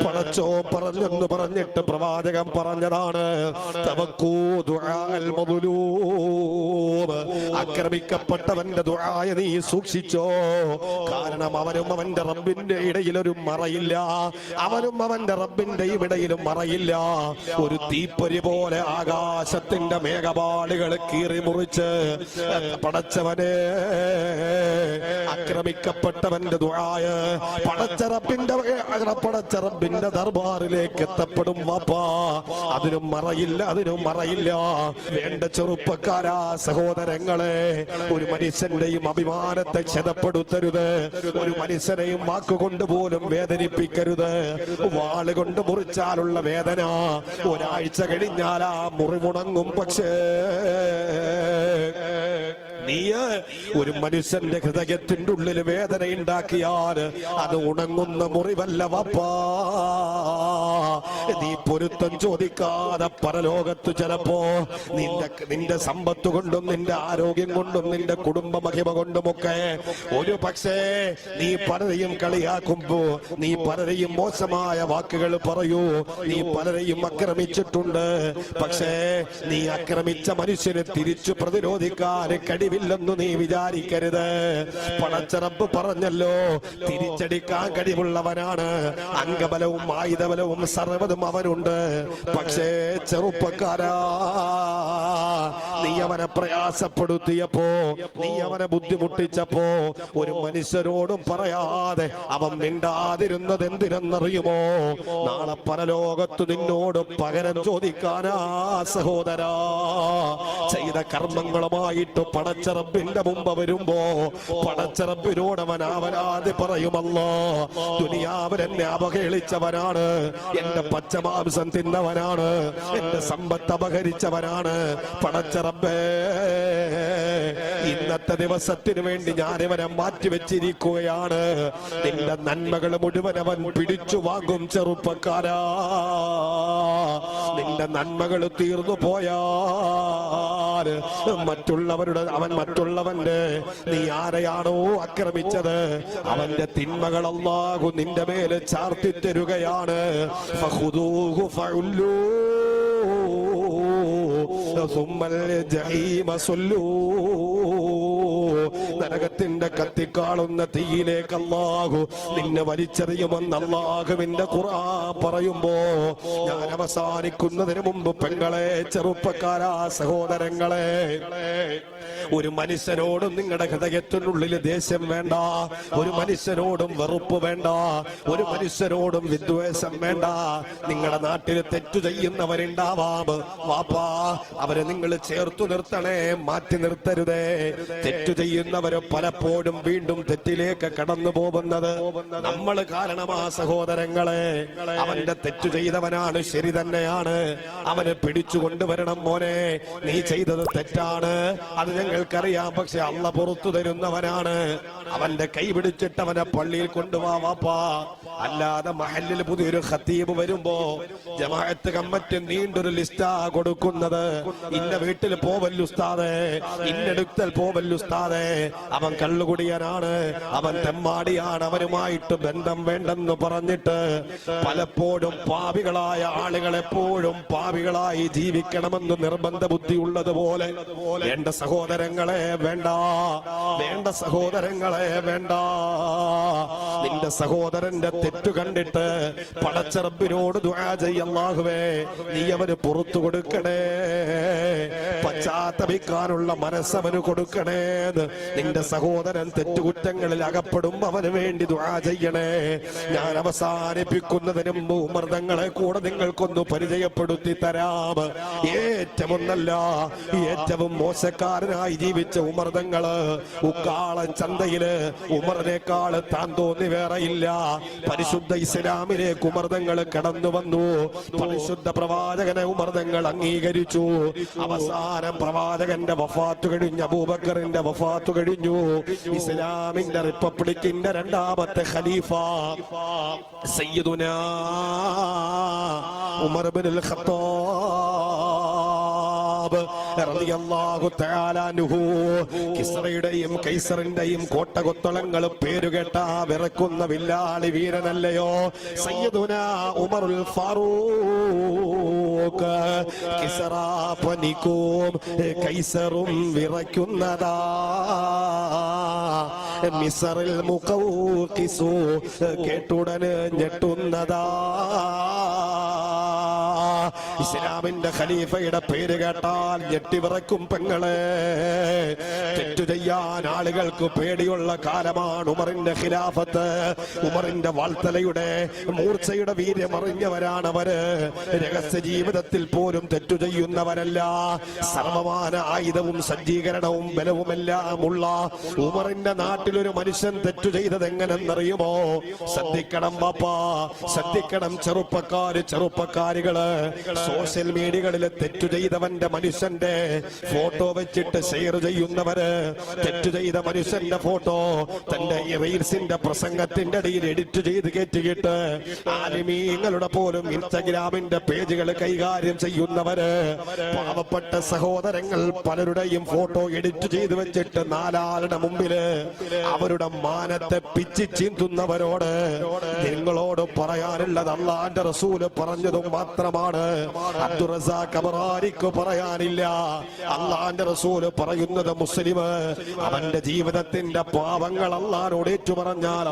പടച്ചോ പറഞ്ഞെന്ന് പറഞ്ഞിട്ട് പ്രവാചകൻ പറഞ്ഞതാണ്, തവക്കൂ ദുആഅൽ മദ്ലൂം, ആക്രമിക്കപ്പെട്ടവന്റെ ദുആയെ നീ സൂക്ഷിച്ചോ. കാരണം അവനും അവന്റെ റബ്ബിന്റെ ഇടയിലൊരു മറയില്ല, അവനും അവന്റെ റബ്ബിന്റെ ഇടയിലും മറയില്ല. ഒരു തീപ്പൊരി പോലെ ആകാശത്തിന്റെ മേഘപാളികൾ കീറി മുറിച്ച് പടച്ചവനെ ആക്രമിക്കപ്പെട്ടവന്റെ ദുആയെ പടച്ച റബ്ബിന്റെ ദർബാറിലേക്ക് എത്തപ്പെടും വാപ്പാ. അതിനും മറയില്ല, അതിനും മറയില്ല. വേണ്ട ചെറുപ്പക്കാരാ, സഹോദരങ്ങളെ, ഒരു മനുഷ്യന്റെയും അഭിമാനത്തെ ക്ഷതപ്പെടുത്തരുത്. ഒരു മനുഷ്യനെയും വാക്കുകൊണ്ട് പോലും വേദനിപ്പിക്കരുത്. വാളുകൊണ്ട് മുറിച്ചാലുള്ള വേദന ഒരാഴ്ച കഴിഞ്ഞാൽ ആ മുറിവുണങ്ങും. പക്ഷേ നീ ഒരു മനുഷ്യന്റെ ഹൃദയത്തിന്റെ ഉള്ളിൽ വേദന ഉണ്ടാക്കിയാൽ അത് ഉണങ്ങുന്ന മുറിവല്ല വാപ്പാ. നീ പൊരുത്തം ചോദിക്കാതെ പരലോകത്ത് ചിലപ്പോ നിന്റെ സമ്പത്ത് കൊണ്ടും നിന്റെ ആരോഗ്യം കൊണ്ടും നിന്റെ കുടുംബ മഹിമ കൊണ്ടുമൊക്കെ ഒരു പക്ഷേ നീ പലരെയും കളിയാക്കുമ്പോ, നീ പലരെയും മോശമായ വാക്കുകൾ പറയൂ, നീ പലരെയും ആക്രമിച്ചിട്ടുണ്ട്. പക്ഷേ നീ ആക്രമിച്ച മനുഷ്യനെ തിരിച്ചു പ്രതിരോധിക്കാൻ കഴിവില്ലെന്ന് നീ വിചാരിക്കരുത്. പടച്ച റബ്ബ് പറഞ്ഞല്ലോ, തിരിച്ചടിക്കാൻ കഴിവുള്ളവനാണ്. അംഗബലവും ആയുധബലവും സർവ്വതും അവനുണ്ട്. പക്ഷേ ചെറുപ്പക്കാരാ, നീ അവനെ പ്രയാസപ്പെടുത്തിയപ്പോ, നീ അവനെ ബുദ്ധിമുട്ടിച്ചപ്പോ ഒരു മനുഷ്യരോടും പറയാതെ അവൻ മിണ്ടാതിരുന്നത് എന്തിനെന്നറിയുമോ? നാളെ പരലോകത്ത് നിന്നോട് പകരം ചോദിക്കാനാ സഹോദരാ. ചെയ്ത കർമ്മങ്ങളുമായിട്ട് പടച്ചറബിന്റെ മുമ്പ് വരുമ്പോ പടച്ചറബിനോട് അവൻ അവരാതെ പറയുമല്ലോ, ദുനിയാവിൽ എന്നെ അവഹേളിച്ചവനാണ്, എന്റെ പച്ചമാംസം തിന്നവനാണ്, എന്റെ സമ്പത്ത് അപഹരിച്ചവനാണ്. പടച്ചറബേ, ഇന്നത്തെ ദിവസത്തിന് വേണ്ടി ഞാൻ ഇവനെ മാറ്റിവെച്ചിരിക്കുകയാണ്. നിന്റെ നന്മകൾ മുഴുവൻ അവൻ പിടിച്ചു വാങ്ങും. ചെറുപ്പക്കാരാ, നിന്റെ നന്മകൾ തീർന്നു പോയാൽ മറ്റുള്ളവന്റെ നീ ആരെയാണോ ആക്രമിച്ചത് അവന്റെ തിന്മകൾ അല്ലാഹു നിന്റെ മേലെ ചാർത്തി തരുകയാണ്. ഫഖുദൂഹു ഫഉല്ലൂ സുമ്മൽ ജഹീമ സല്ലൂ. നരകത്തിന്റെ കത്തിക്കാളുന്ന തീയിലേക്ക് അല്ലാഹു നിന്നെ വലിച്ചെറിയുമെന്ന് അല്ലാഹുവിന്റെ ഖുർആൻ പറയുമ്പോ, ഞാൻ അവസാനിക്കുന്നതിന് മുമ്പ് പെങ്ങളെ, ചെറുപ്പക്കാരാ, സഹോദരങ്ങളെ, ഒരു മനുഷ്യനോടും നിങ്ങളുടെ ഹൃദയത്തിനുള്ളിൽ ദേഷ്യം വേണ്ട, ഒരു മനുഷ്യനോടും വെറുപ്പ് വേണ്ട, ഒരു മനുഷ്യനോടും വിദ്വേഷം വേണ്ട. നിങ്ങളുടെ നാട്ടിൽ തെറ്റു ചെയ്യുന്നവരുണ്ടാവാം വാപ്പാ, അവരെ നിങ്ങൾ ചേർത്തു നിർത്തണേ, മാറ്റി നിർത്തരുതേ. തെറ്റു ചെയ്യുന്നവര് പലപ്പോഴും വീണ്ടും തെറ്റിലേക്ക് കടന്നു പോകുന്നത് നമ്മൾ കാരണമാ സഹോദരങ്ങളെ. അവന്റെ തെറ്റു ചെയ്തവനാണ്, ശരി തന്നെയാണ്, അവനെ പിടിച്ചു കൊണ്ടുവരണം മോനെ. നീ ചെയ്തത് തെറ്റാണ്, അത് ഞങ്ങൾക്കറിയാം, പക്ഷെ അള്ള പുറത്തു തരുന്നവനാണ്. അവന്റെ കൈ പിടിച്ചിട്ട് അവനെ പള്ളിയിൽ കൊണ്ടുപോവാ വാപ്പാ. അല്ലാതെ മഹല്ലിൽ പുതിയൊരു ഖത്തീബ് വരുമ്പോ ജമാഅത്ത് കമ്മിറ്റി നീണ്ടൊരു ലിസ്റ്റാ കൊടുക്കുന്നത്. ഇന്ന വീട്ടിൽ പോവല്ലുസ്താദേ, ഇന്നെടുത്തൽ പോവല്ലുസ്താദേ, അവൻ കള്ളുകുടിയനാണ്, അവൻ തെമ്മാടിയാണ്, അവനുമായിട്ട് ബന്ധം വേണ്ടെന്ന് പറഞ്ഞിട്ട് പലപ്പോഴും പാപികളായ ആളുകൾ എപ്പോഴും പാപികളായി ജീവിക്കണമെന്ന് നിർബന്ധ ബുദ്ധി ഉള്ളതുപോലെ എന്റെ സഹോദരങ്ങളെ വേണ്ട, വേണ്ട സഹോദരങ്ങളെ വേണ്ട. നിന്റെ സഹോദരന്റെ തെറ്റു കണ്ടിട്ട് പടച്ച റബ്ബിനോട് ദുആ ചെയ്യ്, അല്ലാഹുവേ നീ അവന് പുറത്തു കൊടുക്കണേ, പശ്ചാത്തപിക്കാനുള്ള മനസ്സവന് കൊടുക്കണേന്ന്. നിന്റെ സഹോദരൻ തെറ്റുകുറ്റങ്ങളിൽ അകപ്പെടും, അവന് വേണ്ടി ദുആ ചെയ്യണേ. ഞാൻ അവസാനിപ്പിക്കുന്നതിന് മുമ്പ് ഉമർദങ്ങളെ കൂടെ നിങ്ങൾക്കൊന്ന് പരിചയപ്പെടുത്തി തരാം. ഏറ്റവും നല്ല, ഏറ്റവും മോശക്കാരനായി ജീവിച്ച ഉമർദങ്ങള് ഉക്കാളൻ ചന്തയില് ഉമറിനേക്കാൾ താൻ തോന്നി വേറെയില്ല. പരിശുദ്ധ ഇസ്ലാമിലേക്ക് ഉമർദങ്ങൾ കടന്നു വന്നു. പരിശുദ്ധ പ്രവാചകനെ ഉമർദങ്ങൾ അംഗീകരിച്ചു. അവസാനം പ്രവാചകന്റെ വഫാത്ത് കഴിഞ്ഞു, അബൂബക്കറിന്റെ വഫാത്ത് കഴിഞ്ഞു. ഇസ്ലാമിന്റെ റിപ്പബ്ലിക്കിന്റെ രണ്ടാമത്തെ ഖലീഫ സയ്യിദുനാ ഉമർ ഇബ്നുൽ ഖത്താബ് ഖത്താബ് റളിയല്ലാഹു തആല അൻഹു കിസ്റയുടെയും കൈസറിന്റെയും കോട്ടകൊത്തളങ്ങൾ പേരുകേട്ട വിറക്കുന്ന വില്ലാളി വീരനല്ലയോ സയ്യിദുനാ ഉമറുൽ ഫാറൂഖ്. കിസ്റ പനിക്കും കൈസറും വിറയ്ക്കുന്നതാ, മിസറിൽ മുഖൗഖിസു കേട്ടുടന് ഞെട്ടുന്നതാ. ഇസ്ലാമിന്റെ ഖലീഫയുടെ പേര് കേട്ടാൽ ഞെട്ടിവിറക്കും പെങ്ങളെ. തെറ്റു ചെയ്യാൻ ആളുകൾക്ക് പേടിയുള്ള കാലമാണ് ഉമറിന്റെ ഖിലാഫത്ത്. ഉമറിന്റെ വാൾത്തലയുടെ മൂർച്ചയുടെ വീര്യം അറിഞ്ഞവരാണ് അവര്. രഹസ്യ ജീവിതത്തിൽ പോലും തെറ്റു ചെയ്യുന്നവരല്ല. സർവമാന ആയുധവും സജ്ജീകരണവും ബലവുമെല്ലാം ഉള്ള ഉമറിന്റെ നാട്ടിലൊരു മനുഷ്യൻ തെറ്റു ചെയ്തത് എങ്ങനെന്നറിയുമോ? ശ്രദ്ധിക്കണം ബാപ്പാ, ശ്രദ്ധിക്കണം ചെറുപ്പക്കാരികള്. സോഷ്യൽ മീഡിയകളിൽ തെറ്റു ചെയ്തവന്റെ മനുഷ്യന്റെ ഫോട്ടോ വെച്ചിട്ട് ഷെയർ ചെയ്യുന്നവര്, തെറ്റു ചെയ്ത മനുഷ്യന്റെ ഫോട്ടോ തന്റെ റീൽസിന്റെ പ്രസംഗത്തിന്റെ ഇടയിൽ എഡിറ്റ് ചെയ്ത് കയറ്റിയിട്ട് ആലിമീങ്ങളുടെ പോലും ഇൻസ്റ്റഗ്രാമിന്റെ പേജുകൾ കൈകാര്യം ചെയ്യുന്നവര്, പാവപ്പെട്ട സഹോദരങ്ങൾ പലരുടെയും ഫോട്ടോ എഡിറ്റ് ചെയ്ത് വെച്ചിട്ട് നാലാളുടെ മുമ്പില് അവരുടെ മാനത്തെ പിച്ചി ചീന്തുന്നവരോട് നിങ്ങളോട് പറയാനുള്ളത് അല്ലാഹുവിന്റെ റസൂല് പറഞ്ഞതും മാത്രമാണ്. അബ്ദുർ റസാഖ് അബറാരിക്ക് പറയാനില്ല. അല്ലാഹുവിന്റെ റസൂല് പറയുന്നത് മുസ്ലിം അവന്റെ ജീവിതത്തിന്റെ പാവങ്ങൾ അല്ലാഹുവോട് ഏറ്റുപറഞ്ഞാൽ